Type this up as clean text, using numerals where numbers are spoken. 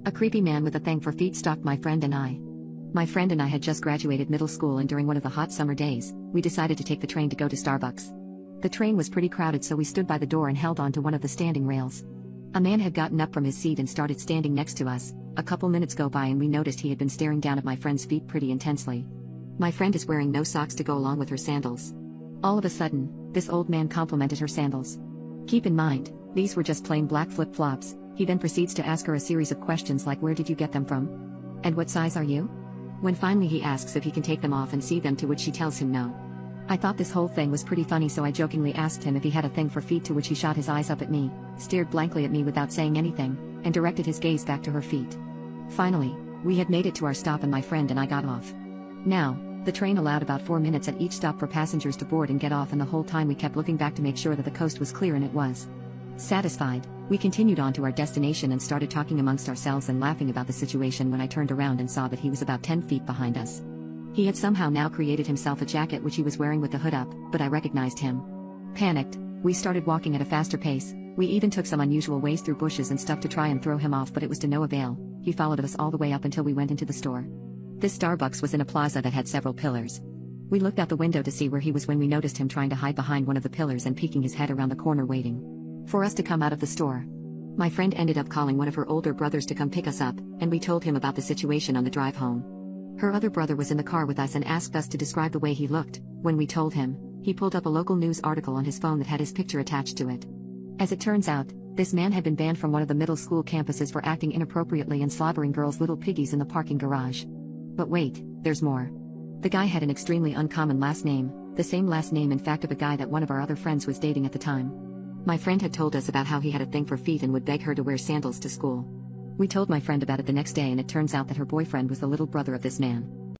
A creepy man with a thing for feet stalked my friend and I. My friend and I had just graduated middle school, and during one of the hot summer days, we decided to take the train to go to Starbucks. The train was pretty crowded, so we stood by the door and held on to one of the standing rails. A man had gotten up from his seat and started standing next to us. A couple minutes go by and we noticed he had been staring down at my friend's feet pretty intensely. My friend is wearing no socks to go along with her sandals. All of a sudden, this old man complimented her sandals. Keep in mind, these were just plain black flip-flops. He then proceeds to ask her a series of questions like, where did you get them from? And what size are you? When finally he asks if he can take them off and see them, to which she tells him no. I thought this whole thing was pretty funny, so I jokingly asked him if he had a thing for feet, to which he shot his eyes up at me, stared blankly at me without saying anything, and directed his gaze back to her feet. Finally, we had made it to our stop and my friend and I got off. Now, the train allowed about 4 minutes at each stop for passengers to board and get off, and the whole time we kept looking back to make sure that the coast was clear, and it was. Satisfied, we continued on to our destination and started talking amongst ourselves and laughing about the situation when I turned around and saw that he was about 10 feet behind us. He had somehow now created himself a jacket which he was wearing with the hood up, but I recognized him. Panicked, we started walking at a faster pace. We even took some unusual ways through bushes and stuff to try and throw him off, but it was to no avail. He followed us all the way up until we went into the store. This Starbucks was in a plaza that had several pillars. We looked out the window to see where he was when we noticed him trying to hide behind one of the pillars and peeking his head around the corner waiting for us to come out of the store. My friend ended up calling one of her older brothers to come pick us up, and we told him about the situation on the drive home. Her other brother was in the car with us and asked us to describe the way he looked. When we told him, he pulled up a local news article on his phone that had his picture attached to it. As it turns out, this man had been banned from one of the middle school campuses for acting inappropriately and slobbering girls' little piggies in the parking garage. But wait, there's more. The guy had an extremely uncommon last name, the same last name in fact of a guy that one of our other friends was dating at the time. My friend had told us about how he had a thing for feet and would beg her to wear sandals to school. We told my friend about it the next day, and it turns out that her boyfriend was the little brother of this man.